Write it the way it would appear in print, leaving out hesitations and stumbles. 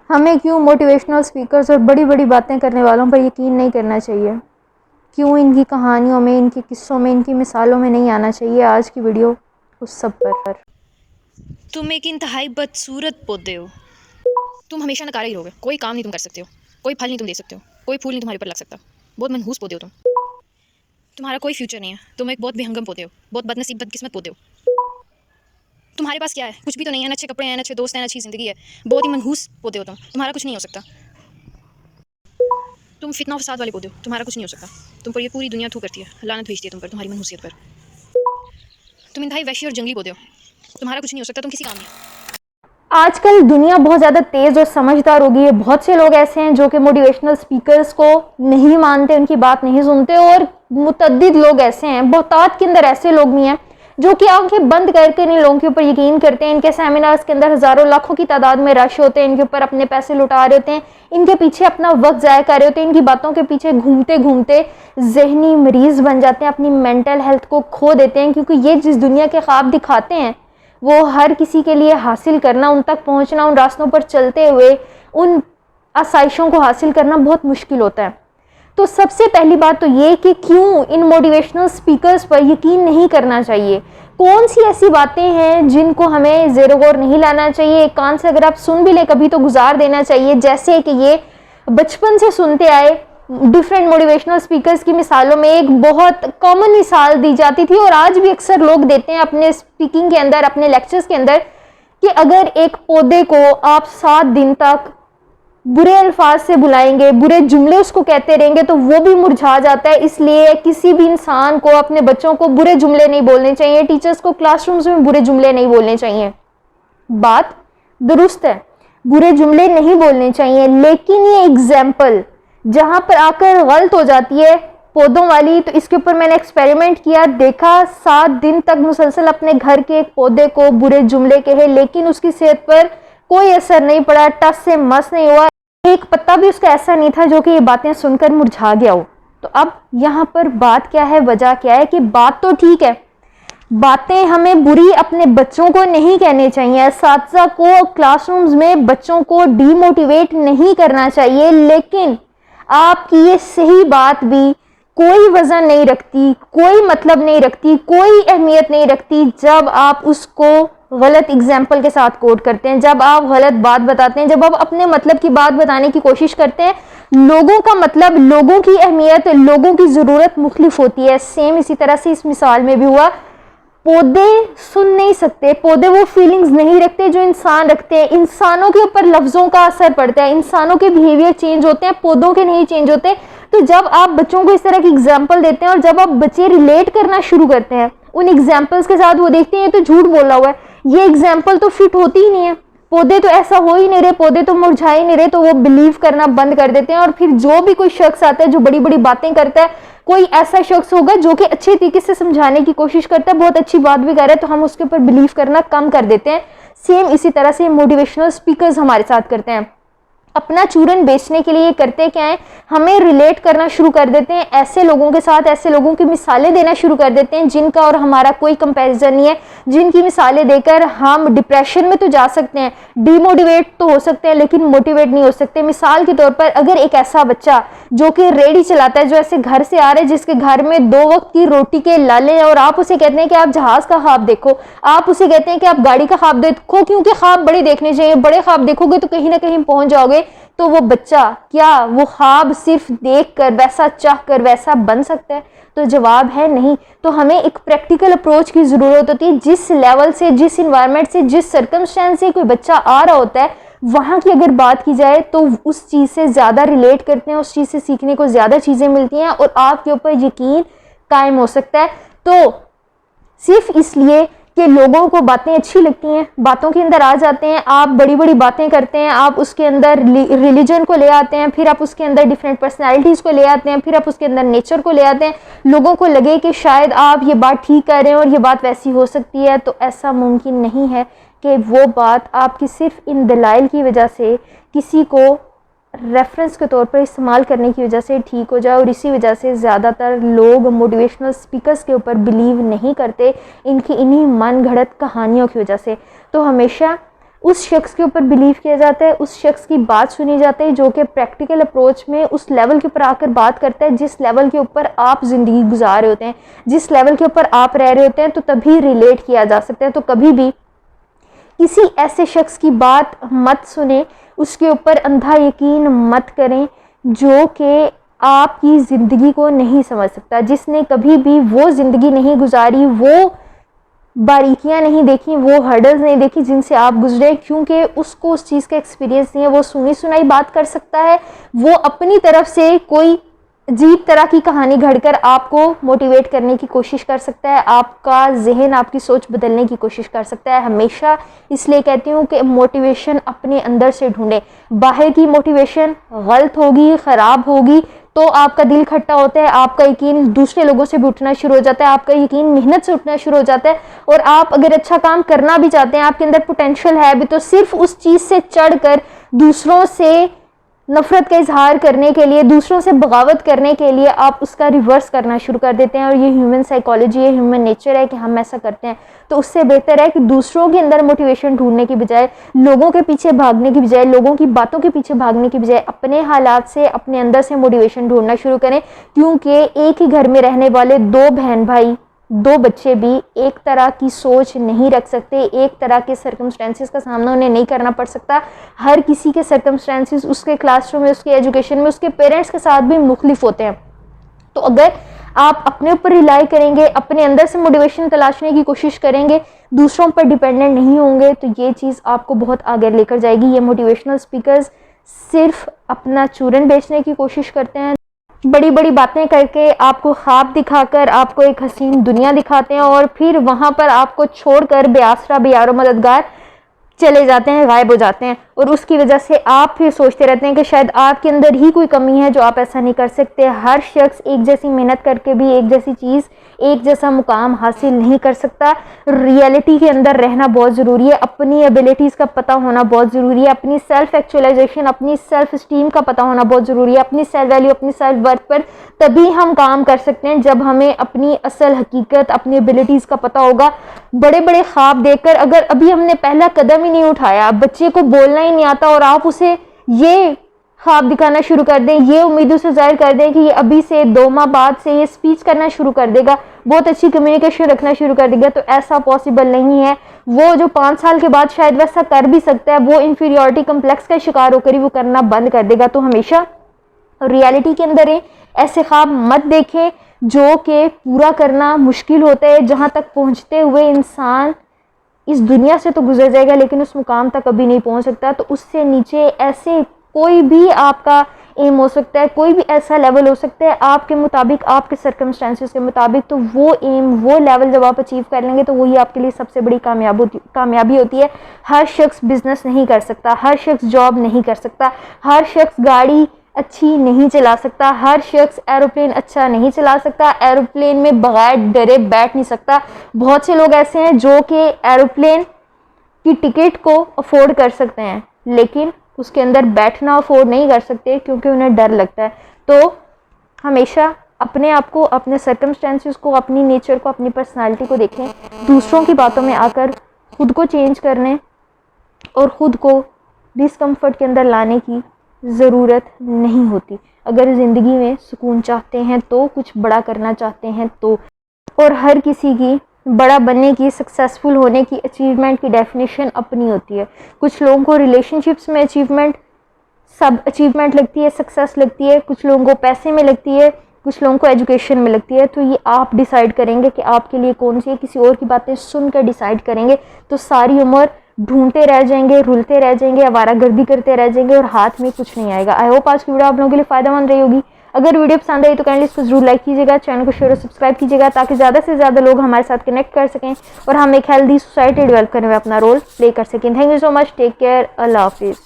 हमें क्यों motivational speakers और बड़ी बड़ी बातें करने वालों पर यकीन नहीं करना चाहिए? क्यों इनकी कहानियों में, इनके किस्सों में, इनकी मिसालों में नहीं आना चाहिए? आज की वीडियो उस सब पर। तुम एक इंतहाई बदसूरत पौधे हो। तुम हमेशा नकारे ही रहोगे, कोई काम नहीं तुम कर सकते हो, कोई फल नहीं तुम दे सकते हो, कोई फूल नहीं तुम्हारे ऊपर लग सकता। बहुत मनहूस पौधे हो तुम। तुम्हारा कोई फ्यूचर नहीं है। तुम एक बहुत बेहंगम पौधे हो, बहुत बदनसीब बदकिस्मत पौधे हो। तुम्हारे पास क्या है? कुछ भी तो नहीं है। न अच्छे कपड़े हैं, न अच्छे दोस्त हैं, न अच्छी ज़िंदगी है। बहुत ही मनहूस पौधे हो तुम। तुम्हारा कुछ नहीं हो सकता। तुम फितना फसाद वाले पौधे हो। तुम्हारा कुछ नहीं हो सकता। तुम पर ये पूरी दुनिया थू करती है, लानत भेजती है तुम पर, तुम्हारी मनहूसियत पर। तुम इंतहाई वैशी और जंगली पौधे हो। तुम्हारा कुछ नहीं हो सकता। तुम किसी काम नहीं। आजकल दुनिया बहुत ज़्यादा तेज़ और समझदार हो गई है। बहुत से लोग ऐसे हैं जो कि मोटिवेशनल स्पीकर्स को नहीं मानते, उनकी बात नहीं सुनते, और मुतअद्दिद लोग ऐसे हैं, बहुतात के अंदर ऐसे लोग भी हैं जो कि आंखें बंद करके इन लोगों के ऊपर यकीन करते हैं। इनके सेमिनार्स के अंदर हज़ारों लाखों की तादाद में रश होते हैं, इनके ऊपर अपने पैसे लुटा रहे होते हैं, इनके पीछे अपना वक्त ज़ाया कर रहे होते हैं, इनकी बातों के पीछे घूमते घूमते जहनी मरीज़ बन जाते हैं, अपनी मेंटल हेल्थ को खो देते हैं, क्योंकि ये जिस दुनिया के ख्वाब दिखाते हैं वो हर किसी के लिए हासिल करना, उन तक पहुंचना, उन रास्तों पर चलते हुए उन आसाइशों को हासिल करना बहुत मुश्किल होता है। तो सबसे पहली बात तो ये कि क्यों इन मोटिवेशनल स्पीकर्स पर यकीन नहीं करना चाहिए। कौन सी ऐसी बातें हैं जिनको हमें ज़ेरो गौर नहीं लाना चाहिए? एक कान से अगर आप सुन भी ले कभी तो गुजार देना चाहिए। जैसे कि ये बचपन से सुनते आए डिफरेंट मोटिवेशनल स्पीकर्स की मिसालों में एक बहुत कॉमन मिसाल दी जाती थी, और आज भी अक्सर लोग देते हैं अपने स्पीकिंग के अंदर, अपने लेक्चर्स के अंदर, कि अगर एक पौधे को आप 7 दिन तक बुरे अल्फाज से बुलाएंगे, बुरे जुमले उसको कहते रहेंगे, तो वो भी मुरझा जाता है। इसलिए किसी भी इंसान को, अपने बच्चों को बुरे जुमले नहीं बोलने चाहिए, टीचर्स को क्लासरूम्स में बुरे जुमले नहीं बोलने चाहिए। बात दुरुस्त है, बुरे जुमले नहीं बोलने चाहिए, लेकिन ये एग्जाम्पल जहां पर आकर गलत हो जाती है पौधों वाली, तो इसके ऊपर मैंने एक्सपेरिमेंट किया, देखा 7 दिन तक मुसलसल अपने घर के एक पौधे को बुरे जुमले कहे, लेकिन उसकी सेहत पर कोई असर नहीं पड़ा, टस से मस नहीं हुआ, एक पत्ता भी उसका ऐसा नहीं था जो कि ये बातें सुनकर मुरझा गया हो। तो अब यहाँ पर बात क्या है, वजह क्या है कि बात तो ठीक है, बातें हमें बुरी अपने बच्चों को नहीं कहनी चाहिए, असातिज़ा को क्लासरूम्स में बच्चों को डीमोटिवेट नहीं करना चाहिए, लेकिन आपकी ये सही बात भी कोई वजन नहीं रखती, कोई मतलब नहीं रखती, कोई अहमियत नहीं रखती जब आप उसको गलत एग्जाम्पल के साथ कोट करते हैं, जब आप गलत बात बताते हैं, जब आप अपने मतलब की बात बताने की कोशिश करते हैं। लोगों का मतलब, लोगों की अहमियत, लोगों की ज़रूरत मुख्तलिफ होती है। सेम इसी तरह से इस मिसाल में भी हुआ। पौधे सुन नहीं सकते, पौधे वो फीलिंग्स नहीं रखते जो इंसान रखते हैं। इंसानों के ऊपर लफ्ज़ों का असर पड़ता है, इंसानों के बिहेवियर चेंज होते हैं, पौधों के नहीं चेंज होते। तो जब आप बच्चों को इस तरह की एग्जाम्पल देते हैं और जब आप बच्चे रिलेट करना शुरू करते हैं उन एग्जाम्पल्स के साथ, वो देखते हैं तो झूठ बोला हुआ है, ये एग्जाम्पल तो फिट होती ही नहीं है, पौधे तो ऐसा हो ही नहीं रहे, पौधे तो मुरझा ही नहीं रहे, तो वो बिलीव करना बंद कर देते हैं। और फिर जो भी कोई शख्स आता है जो बड़ी बड़ी बातें करता है, कोई ऐसा शख्स होगा जो कि अच्छे तरीके से समझाने की कोशिश करता है, बहुत अच्छी बात भी कर रहा है, तो हम उसके ऊपर बिलीव करना कम कर देते हैं। सेम इसी तरह से मोटिवेशनल स्पीकर्स हमारे साथ करते हैं। अपना चूरन बेचने के लिए करते क्या है, हमें रिलेट करना शुरू कर देते हैं ऐसे लोगों के साथ, ऐसे लोगों की मिसालें देना शुरू कर देते हैं जिनका और हमारा कोई कंपैरिजन नहीं है, जिनकी मिसालें देकर हम डिप्रेशन में तो जा सकते हैं, डीमोटिवेट तो हो सकते हैं, लेकिन मोटिवेट नहीं हो सकते। मिसाल के तौर पर अगर एक ऐसा बच्चा जो कि रेडी चलाता है, जो ऐसे घर से आ रहा है जिसके घर में 2 वक्त की रोटी के लाले हैं, और आप उसे कहते हैं कि आप जहाज का ख्वाब देखो, आप उसे कहते हैं कि आप गाड़ी का ख्वाब देखो, क्योंकि ख्वाब बड़े देखने चाहिए, बड़े ख्वाब देखोगे तो कहीं ना कहीं पहुंच जाओगे, तो वो बच्चा क्या वो ख्वाब सिर्फ देखकर, वैसा चाहकर वैसा बन सकता है? तो जवाब है नहीं। तो हमें एक प्रैक्टिकल अप्रोच की ज़रूरत होती है। जिस लेवल से, जिस इन्वायरमेंट से, जिस सर्कमस्टेंस से कोई बच्चा आ रहा होता है, वहाँ की अगर बात की जाए तो उस चीज़ से ज़्यादा रिलेट करते हैं, उस चीज़ से सीखने को ज़्यादा चीज़ें मिलती हैं और आपके ऊपर यकीन कायम हो सकता है। तो सिर्फ इसलिए कि लोगों को बातें अच्छी लगती हैं, बातों के अंदर आ जाते हैं, आप बड़ी बड़ी बातें करते हैं, आप उसके अंदर रिलीजन को ले आते हैं, फिर आप उसके अंदर डिफरेंट पर्सनालिटीज़ को ले आते हैं, फिर आप उसके अंदर नेचर को ले आते हैं, लोगों को लगे कि शायद आप ये बात ठीक कर रहे हैं और ये बात वैसी हो सकती है। तो ऐसा मुमकिन नहीं है कि वो बात आपकी सिर्फ इन दलाइल की वजह से, किसी को रेफरेंस के तौर पर इस्तेमाल करने की वजह से ठीक हो जाए। और इसी वजह से ज़्यादातर लोग मोटिवेशनल स्पीकर्स के ऊपर बिलीव नहीं करते, इनकी इन्हीं मन घड़त कहानियों की वजह से। तो हमेशा उस शख्स के ऊपर बिलीव किया जाता है, उस शख्स की बात सुनी जाती है जो कि प्रैक्टिकल अप्रोच में उस लेवल के ऊपर आकर बात करता है जिस लेवल के ऊपर आप ज़िंदगी गुजार रहे होते हैं, जिस लेवल के ऊपर आप रह रहे होते हैं, तो तभी रिलेट किया जा सकता है। तो कभी भी किसी ऐसे शख्स की बात मत सुने, उसके ऊपर अंधा यकीन मत करें जो कि आपकी ज़िंदगी को नहीं समझ सकता, जिसने कभी भी वो ज़िंदगी नहीं गुजारी, वो बारीकियां नहीं देखी, वो हर्डल्स नहीं देखी जिनसे आप गुजरे, क्योंकि उसको उस चीज़ का एक्सपीरियंस नहीं है। वो सुनी सुनाई बात कर सकता है, वो अपनी तरफ से कोई अजीब तरह की कहानी घड़कर आपको मोटिवेट करने की कोशिश कर सकता है, आपका जहन, आपकी सोच बदलने की कोशिश कर सकता है। हमेशा इसलिए कहती हूँ कि मोटिवेशन अपने अंदर से ढूंढें। बाहर की मोटिवेशन गलत होगी, ख़राब होगी, तो आपका दिल खट्टा होता है, आपका यकीन दूसरे लोगों से भी उठना शुरू हो जाता है, आपका यकीन मेहनत से उठना शुरू हो जाता है। और आप अगर अच्छा काम करना भी चाहते हैं, आपके अंदर पोटेंशियल है भी, तो सिर्फ उस चीज़ से चढ़कर दूसरों से नफरत का इजहार करने के लिए, दूसरों से बगावत करने के लिए आप उसका रिवर्स करना शुरू कर देते हैं। और ये ह्यूमन साइकोलॉजी है, ह्यूमन नेचर है कि हम ऐसा करते हैं। तो उससे बेहतर है कि दूसरों के अंदर मोटिवेशन ढूंढने की बजाय, लोगों के पीछे भागने की बजाय, लोगों की बातों के पीछे भागने की बजाय अपने हालात से, अपने अंदर से मोटिवेशन ढूंढना शुरू करें। क्योंकि एक ही घर में रहने वाले दो बहन भाई, दो बच्चे भी एक तरह की सोच नहीं रख सकते, एक तरह के सर्कमस्टेंसेस का सामना उन्हें नहीं करना पड़ सकता। हर किसी के सर्कमस्टेंसेस उसके क्लासरूम में, उसके एजुकेशन में, उसके पेरेंट्स के साथ भी मुख्तलिफ होते हैं। तो अगर आप अपने ऊपर रिलाई करेंगे, अपने अंदर से मोटिवेशन तलाशने की कोशिश करेंगे, दूसरों पर डिपेंडेंट नहीं होंगे, तो ये चीज़ आपको बहुत आगे लेकर जाएगी। ये मोटिवेशनल स्पीकर्स सिर्फ अपना चूरन बेचने की कोशिश करते हैं, बड़ी बड़ी बातें करके आपको ख्वाब दिखाकर आपको एक हसीन दुनिया दिखाते हैं और फिर वहाँ पर आपको छोड़कर बेआसरा, बेयारो मददगार चले जाते हैं, गायब हो जाते हैं। और उसकी वजह से आप फिर सोचते रहते हैं कि शायद आपके अंदर ही कोई कमी है जो आप ऐसा नहीं कर सकते। हर शख्स एक जैसी मेहनत करके भी एक जैसी चीज़, एक जैसा मुकाम हासिल नहीं कर सकता। रियलिटी के अंदर रहना बहुत ज़रूरी है, अपनी एबिलिटीज़ का पता होना बहुत ज़रूरी है, अपनी सेल्फ एक्चुअलाइजेशन, अपनी सेल्फ स्टीम का पता होना बहुत ज़रूरी है, अपनी सेल्फ वैल्यू, अपनी सेल्फ वर्थ पर तभी हम काम कर सकते हैं जब हमें अपनी असल हकीकत, अपनी एबिलिटीज़ का पता होगा। बड़े बड़े ख्वाब देखकर अगर अभी हमने पहला कदम ही नहीं उठाया, बच्चे को बोलना ही नहीं आता और आप उसे ये ख्वाब दिखाना शुरू कर दें, ये उम्मीदों से जाहिर कर दें कि ये अभी से 2 माह बाद से ये स्पीच करना शुरू कर देगा, बहुत अच्छी कम्युनिकेशन रखना शुरू कर देगा, तो ऐसा पॉसिबल नहीं है। वो जो 5 साल के बाद शायद वैसा कर भी सकता है, वो इन्फीरियॉरिटी कम्प्लेक्स का शिकार होकर ही वो करना बंद कर देगा। तो हमेशा रियलिटी के अंदर है, ऐसे ख्वाब मत देखें जो कि पूरा करना मुश्किल होता है, जहाँ तक पहुँचते हुए इंसान इस दुनिया से तो गुजर जाएगा लेकिन उस मुकाम तक कभी नहीं पहुँच सकता। तो उससे नीचे ऐसे कोई भी आपका एम हो सकता है, कोई भी ऐसा लेवल हो सकता है आपके मुताबिक, आपके सर्कमस्टेंसेस के मुताबिक। तो वो एम, वो लेवल जब आप अचीव कर लेंगे तो वही आपके लिए सबसे बड़ी कामयाबी होती है। हर शख्स बिजनेस नहीं कर सकता, हर शख्स जॉब नहीं कर सकता, हर शख्स गाड़ी अच्छी नहीं चला सकता, हर शख्स एरोप्लेन अच्छा नहीं चला सकता, एरोप्लेन में बगैर डरे बैठ नहीं सकता। बहुत से लोग ऐसे हैं जो कि एरोप्लेन की टिकट को अफोर्ड कर सकते हैं लेकिन उसके अंदर बैठना अफोर्ड नहीं कर सकते क्योंकि उन्हें डर लगता है। तो हमेशा अपने आप को, अपने सर्कमस्टेंसेस को, अपनी नेचर को, अपनी पर्सनालिटी को देखें, दूसरों की बातों में आकर खुद को चेंज करने और ख़ुद को डिस्कम्फर्ट के अंदर लाने की ज़रूरत नहीं होती। अगर ज़िंदगी में सुकून चाहते हैं तो, कुछ बड़ा करना चाहते हैं तो, और हर किसी की बड़ा बनने की, सक्सेसफुल होने की, अचीवमेंट की डेफिनेशन अपनी होती है। कुछ लोगों को रिलेशनशिप्स में सब अचीवमेंट लगती है, सक्सेस लगती है, कुछ लोगों को पैसे में लगती है, कुछ लोगों को एजुकेशन में लगती है। तो ये आप डिसाइड करेंगे कि आपके लिए कौन सी है। किसी और की बातें सुनकर डिसाइड करेंगे तो सारी उम्र ढूंढते रह जाएंगे, रुलते रह जाएंगे, आवारागर्दी करते रह जाएंगे और हाथ में कुछ नहीं आएगा। आई होप आज की वीडियो आप लोगों के लिए फ़ायदेमंद रही होगी। अगर वीडियो पसंद आई तो काइंडली इसको जरूर लाइक कीजिएगा, चैनल को शेयर और सब्सक्राइब कीजिएगा ताकि ज़्यादा से ज़्यादा लोग हमारे साथ कनेक्ट कर सकें और हम एक हेल्दी सोसाइटी डेवलप करने में अपना रोल प्ले कर सकें। Thank you so much, take care, अल्लाह हाफिज़।